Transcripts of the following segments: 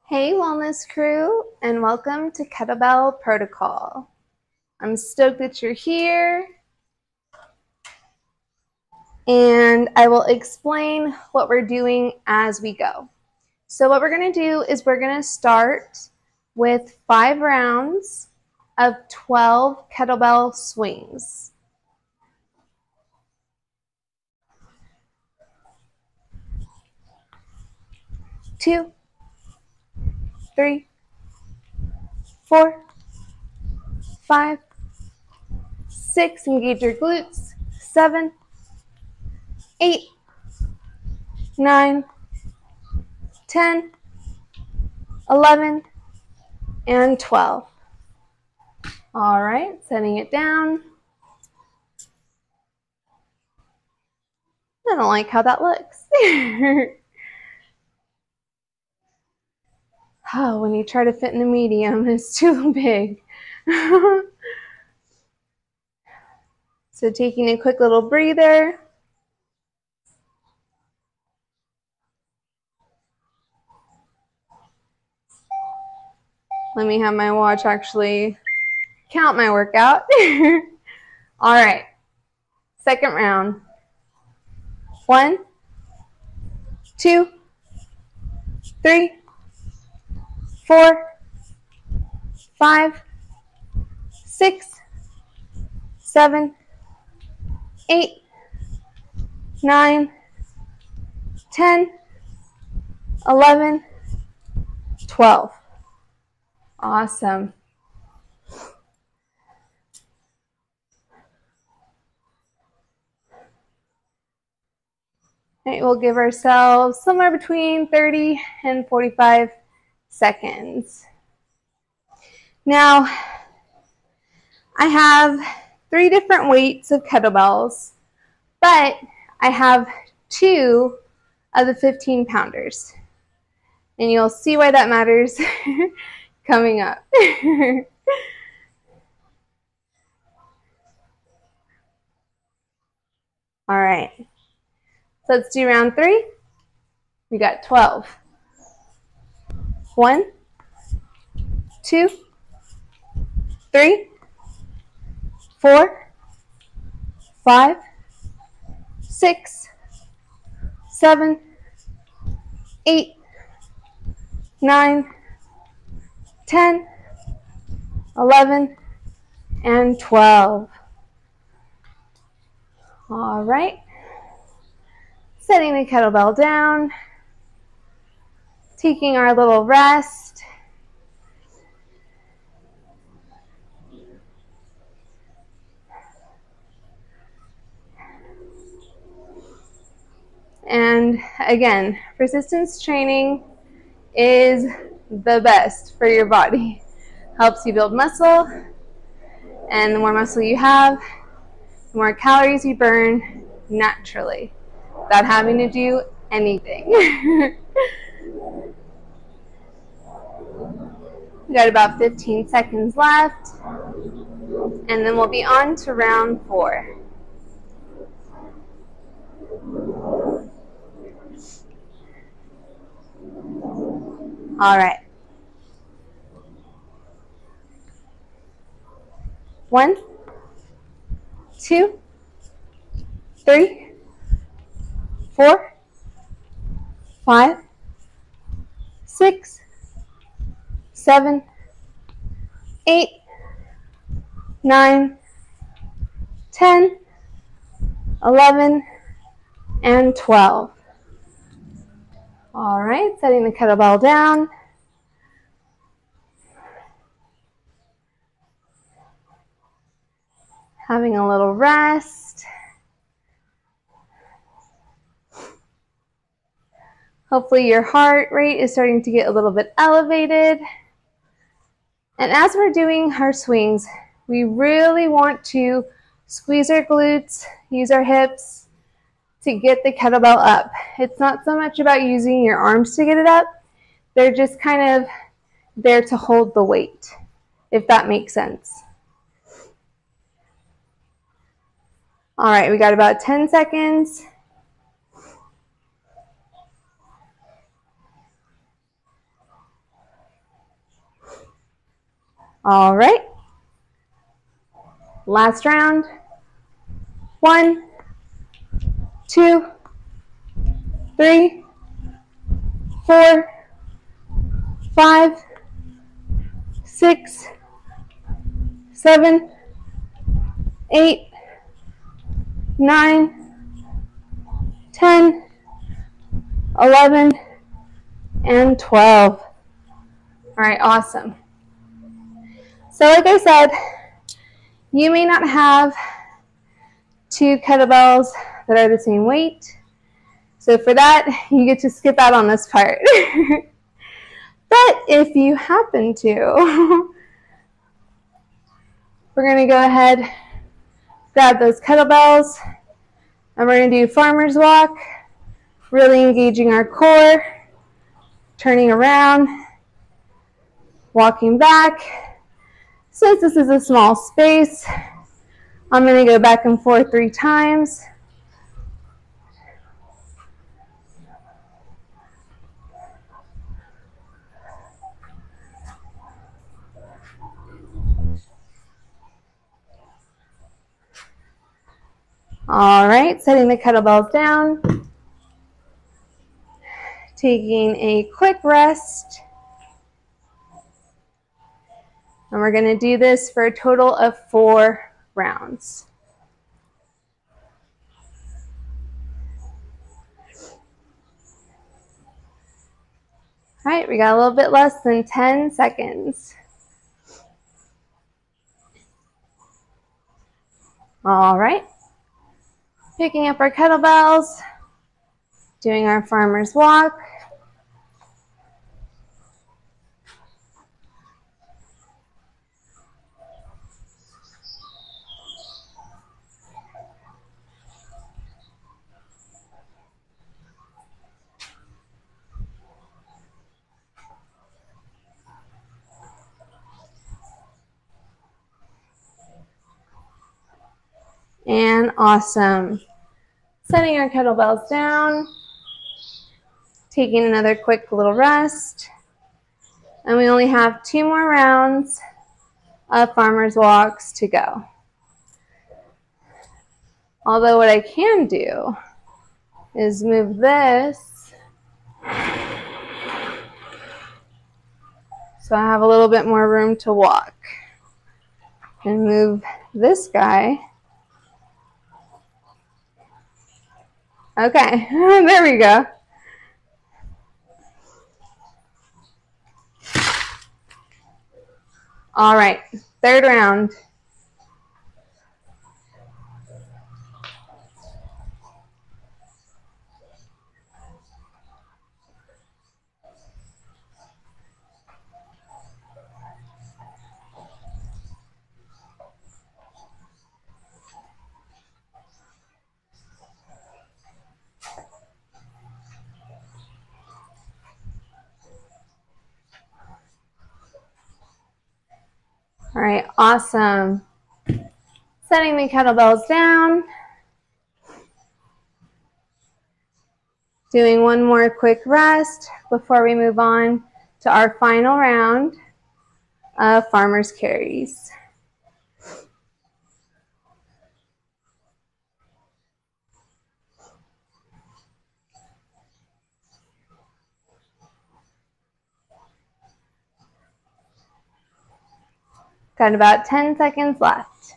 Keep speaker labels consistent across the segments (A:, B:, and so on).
A: Hey Wellness Crew, and welcome to Kettlebell Protocol. I'm stoked that you're here, and I will explain what we're doing as we go. So what we're going to do is we're going to start with 5 rounds of 12 kettlebell swings. Two, 3, 4, 5, 6, engage your glutes, 7, 8, 9, 10, 11, and 12. All right, setting it down. I don't like how that looks. Oh, when you try to fit in the medium, it's too big. So taking a quick little breather. Let me have my watch actually count my workout. All right, second round. 1, 2, 3, 4, 5, 6, 7, 8, 9, 10, 11, 12. Awesome. Right, we'll give ourselves somewhere between 30 and 45 seconds. Now, I have 3 different weights of kettlebells, but I have 2 of the 15 pounders. And you'll see why that matters coming up. All right, so let's do round 3. We got 12. 1, 2, 3, 4, 5, 6, 7, 8, 9, 10, 11, and 12. All right, setting the kettlebell down, taking our little rest. And again, resistance training is the best for your body. Helps you build muscle, and the more muscle you have, the more calories you burn naturally without having to do anything. We got about 15 seconds left, and then we'll be on to round 4. All right. 1, 2, 3, 4, 5, 6, 7, 8, 9, 10, 11, and 12. All right, setting the kettlebell down. Having a little rest. Hopefully your heart rate is starting to get a little bit elevated. And as we're doing our swings, we really want to squeeze our glutes, use our hips to get the kettlebell up. It's not so much about using your arms to get it up. They're just kind of there to hold the weight, if that makes sense. All right, we got about 10 seconds. All right. Last round. 1, 2, 3, 4, 5, 6, 7, 8, 9, 10, 11, and 12. All right, awesome. So like I said, you may not have 2 kettlebells that are the same weight. So for that, you get to skip out on this part. But if you happen to, we're going to go ahead, grab those kettlebells, and we're going to do farmer's walk, really engaging our core, turning around, walking back. Since this is a small space, I'm going to go back and forth 3 times. All right, setting the kettlebells down, taking a quick rest, and we're going to do this for a total of 4 rounds. All right, we got a little bit less than 10 seconds. All right, picking up our kettlebells, doing our farmer's walk. And awesome. Setting our kettlebells down, taking another quick little rest. And we only have 2 more rounds of farmer's walks to go. Although what I can do is move this so I have a little bit more room to walk. And move this guy. Okay, there we go. All right, 3rd round. All right, awesome. Setting the kettlebells down. Doing one more quick rest before we move on to our final round of farmer's carries. Got about 10 seconds left.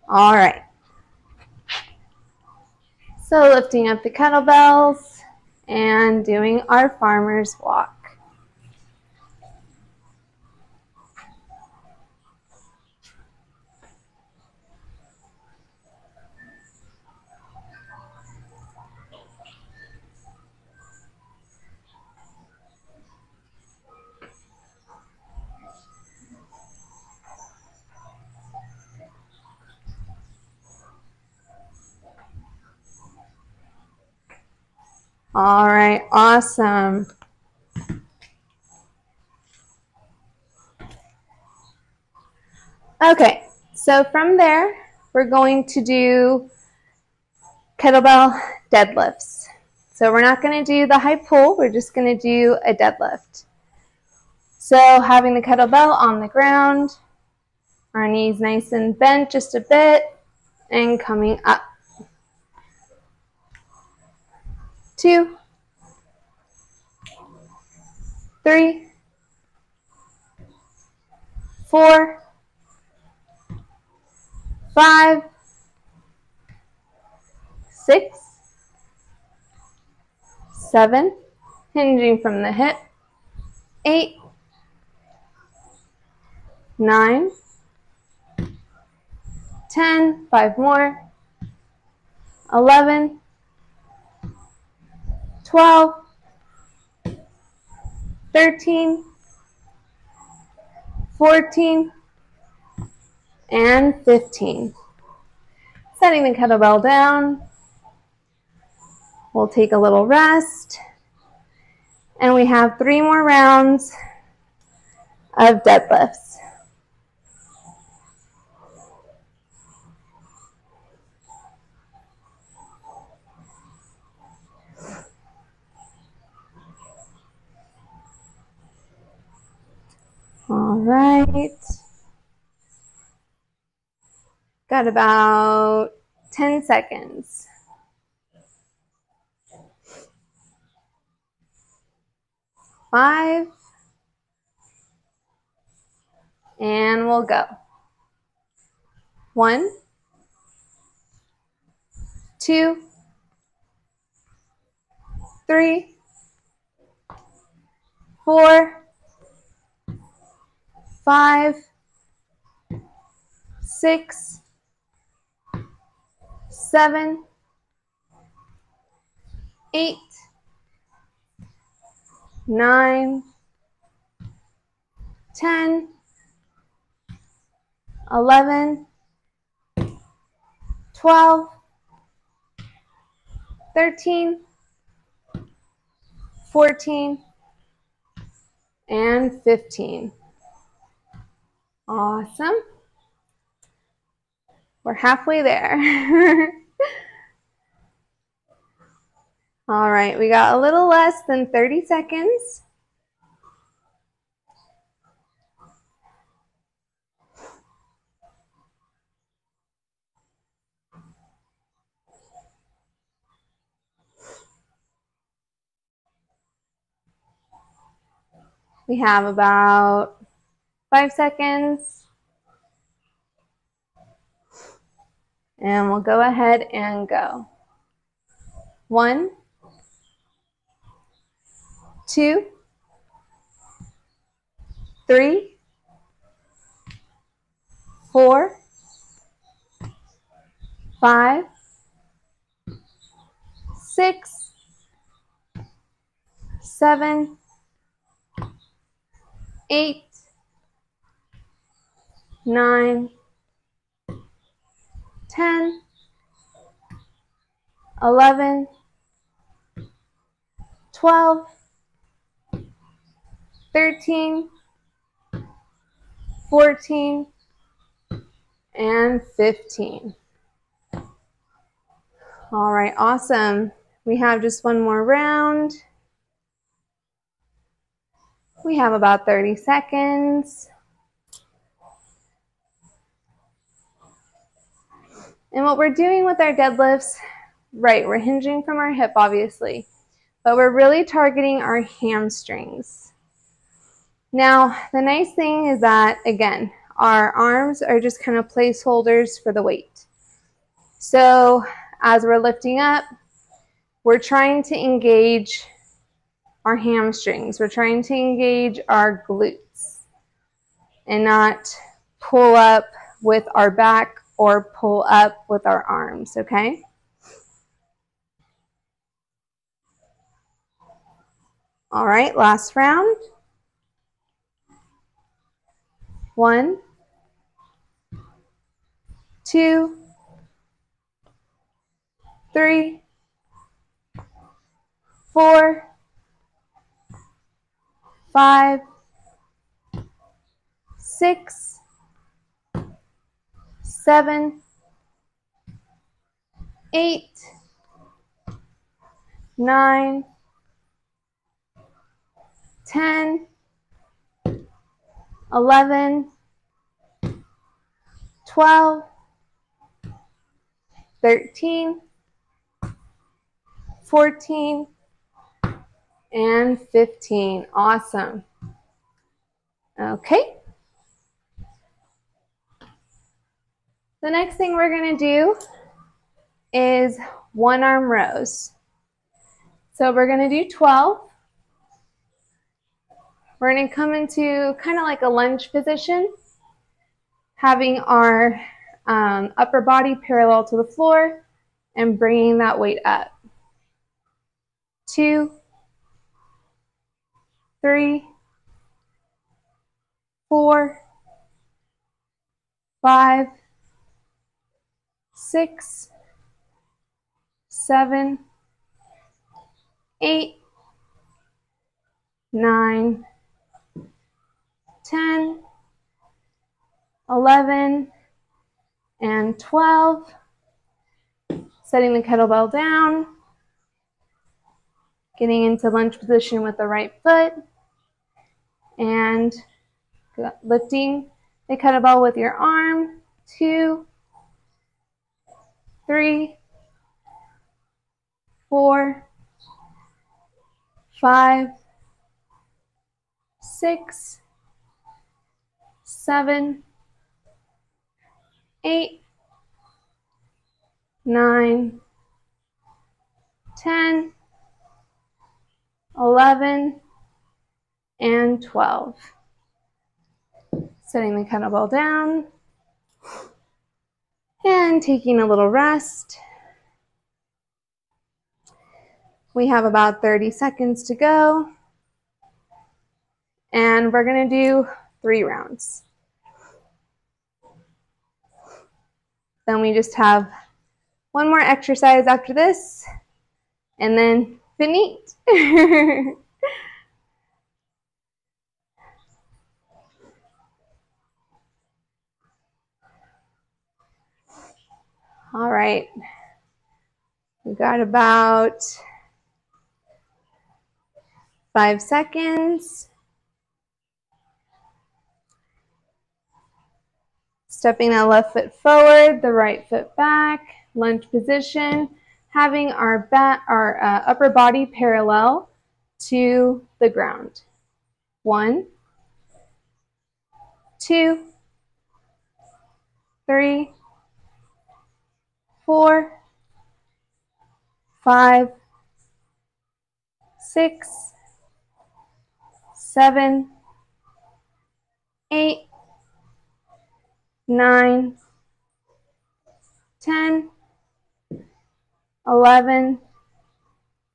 A: All right. So lifting up the kettlebells and doing our farmer's walk. All right, awesome. Okay, so from there, we're going to do kettlebell deadlifts. So we're not going to do the high pull, we're just going to do a deadlift. So having the kettlebell on the ground, our knees nice and bent just a bit, and coming up. 2, 3, 4, 5, 6, 7, hinging from the hip, 8, 9, 10, 5 more, 11, 12, 13, 14, and 15. Setting the kettlebell down, we'll take a little rest, and we have 3 more rounds of deadlifts. All right. Got about 10 seconds. 5, and we'll go. 1, 2, 3, 4, 5, 6, 7, 8, 9, 10, 11, 12, 13, 14, and 15. Awesome. We're halfway there. All right, we got a little less than 30 seconds. We have about 5 seconds. And we'll go ahead and go. 1, 2, 3, 4, 5, 6, 7, 8, 9, 10, 11, 12, 13, 14, and 15. All right, awesome. We have just one more round. We have about 30 seconds. And what we're doing with our deadlifts, right, we're hinging from our hip, obviously, but we're really targeting our hamstrings. Now, the nice thing is that, again, our arms are just kind of placeholders for the weight. So as we're lifting up, we're trying to engage our hamstrings. We're trying to engage our glutes and not pull up with our back or pull up with our arms, okay? All right, last round. 1, 2, 3, 4, 5, 6, 7, 8, 9, 10, 11, 12, 13, 14, and 15. Awesome. Okay. The next thing we're going to do is one arm rows. So we're going to do 12. We're going to come into kind of like a lunge position, having our upper body parallel to the floor and bringing that weight up. 2, 3, 4, 5, 6, 7, 8, 9, 10, 11, and 12. Setting the kettlebell down, getting into lunge position with the right foot, and lifting the kettlebell with your arm. 2, 3, 4, 5, 6, 7, 8, 9, 10, 11, and 12. Setting the kettlebell down and taking a little rest. We have about 30 seconds to go, and we're going to do 3 rounds. Then we just have one more exercise after this, and then finite. All right, we got about 5 seconds. Stepping that left foot forward, the right foot back, lunge position, having our upper body parallel to the ground. 1, 2, 3, 4, 5, 6, 7, 8, 9, 10, 11,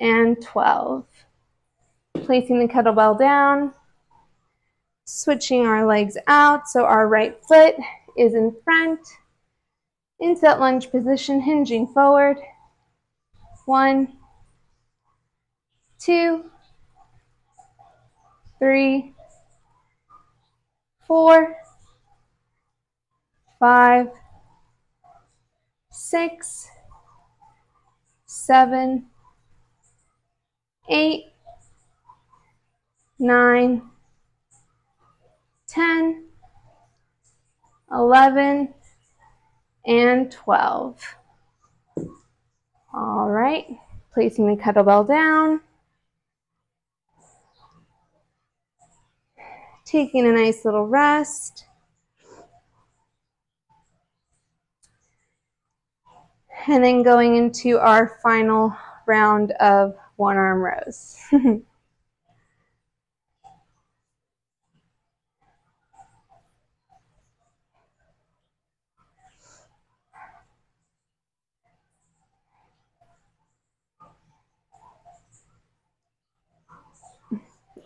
A: and 12. Placing the kettlebell down, switching our legs out so our right foot is in front, into that lunge position, hinging forward. 1, 2, 3, 4, 5, 6, 7, 8, 9, 10, 11, and 12. All right, placing the kettlebell down, taking a nice little rest. And then going into our final round of one arm rows.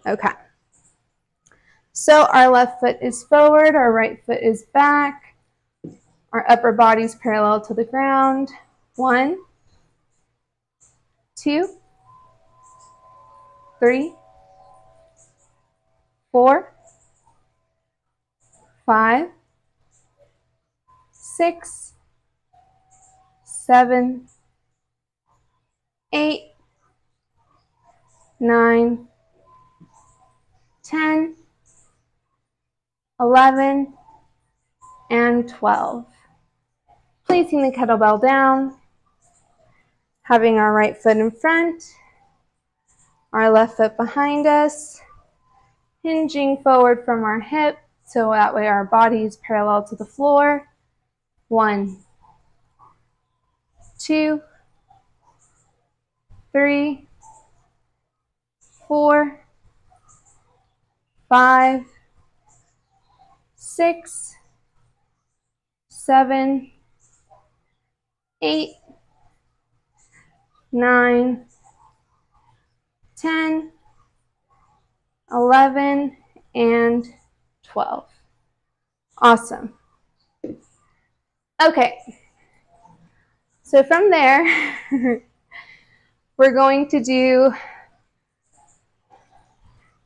A: Okay. So our left foot is forward, our right foot is back, our upper body's parallel to the ground. 1, 2, 3, 4, 5, 6, 7, 8, 9, 10, 11, and 12. Placing the kettlebell down, having our right foot in front, our left foot behind us, hinging forward from our hip so that way our body is parallel to the floor. 1, 2, 3, 4, 5, 6, 7, 8, 9, 10, 11, and 12. Awesome. Okay, so from there, we're going to do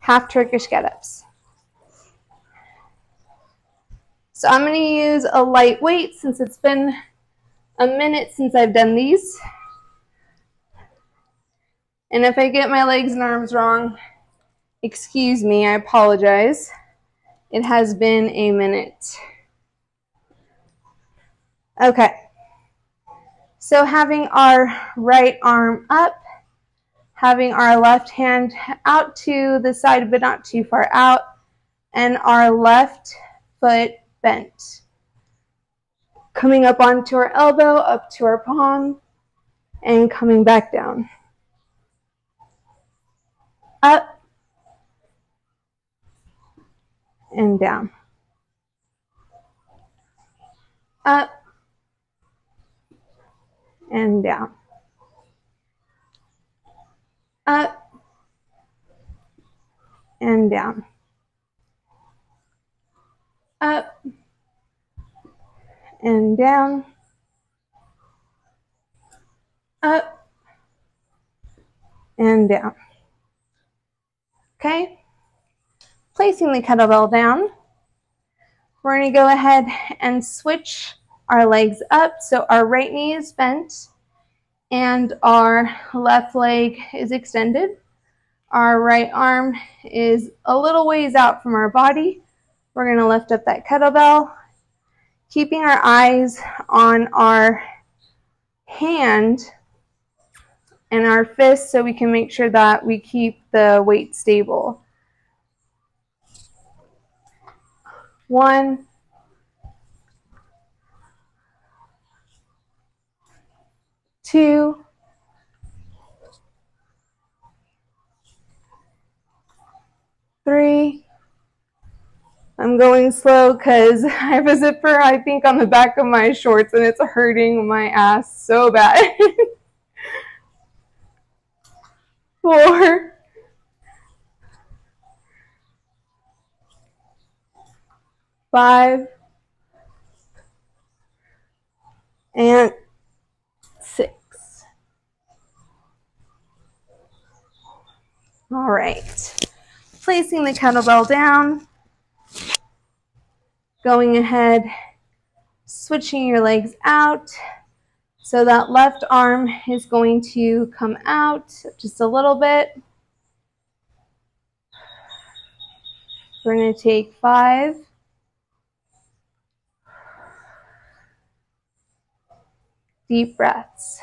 A: half Turkish get-ups. So I'm going to use a light weight since it's been a minute since I've done these. And if I get my legs and arms wrong, excuse me, I apologize. It has been a minute. Okay. So having our right arm up, having our left hand out to the side but not too far out, and our left foot bent. Coming up onto our elbow, up to our palm, and coming back down. Up and down. Up and down. Up and down. Up and down. Up and down. Okay? Placing the kettlebell down, we're going to go ahead and switch our legs up so our right knee is bent and our left leg is extended. Our right arm is a little ways out from our body. We're going to lift up that kettlebell, keeping our eyes on our hand and our fist so we can make sure that we keep the weight stable. 1, 2, 3. I'm going slow because I have a zipper, I think, on the back of my shorts and it's hurting my ass so bad. 4, 5, and 6. All right. Placing the kettlebell down, going ahead, switching your legs out. So that left arm is going to come out just a little bit. We're going to take 5. Deep breaths.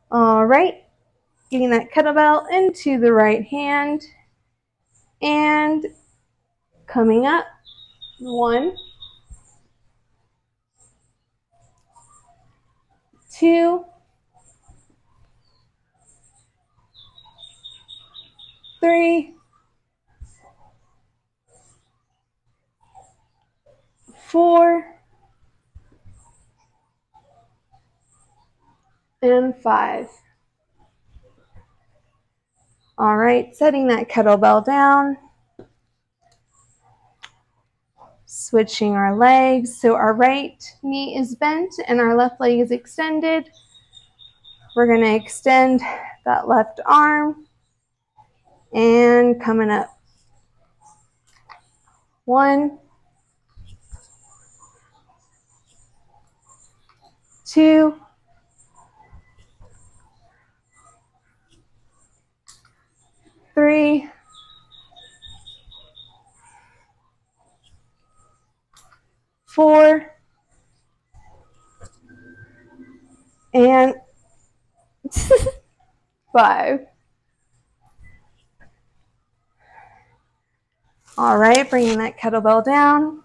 A: All right, getting that kettlebell into the right hand and coming up. 1, 2, 3, 4, and 5. All right, setting that kettlebell down, switching our legs. So our right knee is bent and our left leg is extended. We're going to extend that left arm and coming up. 1, 2, 3, 4, and 5. All right, bringing that kettlebell down.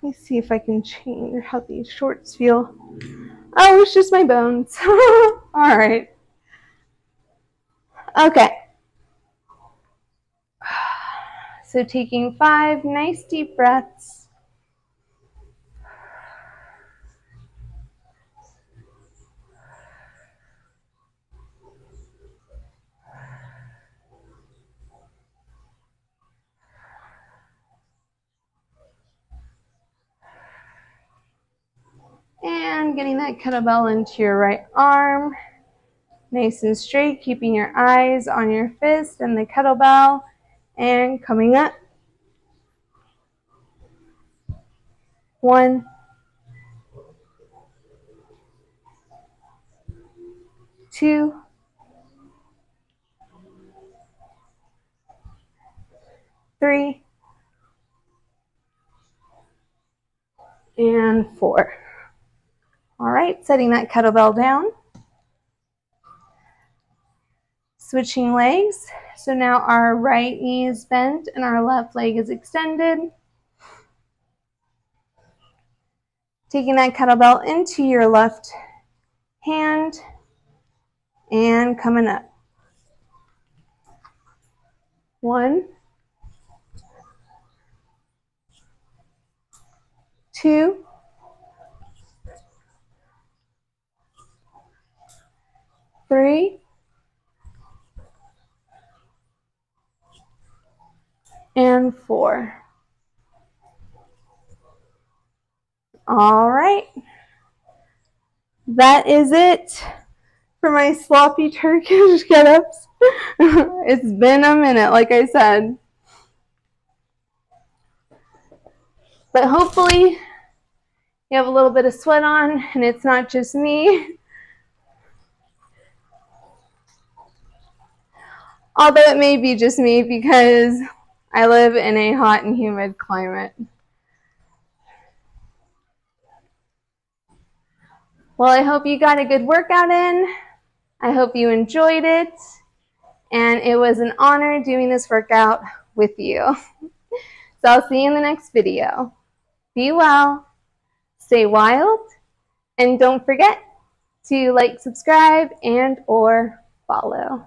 A: Let me see if I can change how these shorts feel. Oh, it's just my bones. All right. Okay. So taking 5 nice deep breaths. And getting that kettlebell into your right arm. Nice and straight, keeping your eyes on your fist and the kettlebell. And coming up. 1, 2, 3, and 4. All right, setting that kettlebell down. Switching legs. So now our right knee is bent and our left leg is extended. Taking that kettlebell into your left hand and coming up. 1, 2, 3, and 4. All right. That is it for my sloppy Turkish get-ups. It's been a minute, like I said. But hopefully you have a little bit of sweat on and it's not just me. Although it may be just me because I live in a hot and humid climate. Well, I hope you got a good workout in. I hope you enjoyed it. And it was an honor doing this workout with you. So I'll see you in the next video. Be well, stay wild, and don't forget to like, subscribe, and or follow.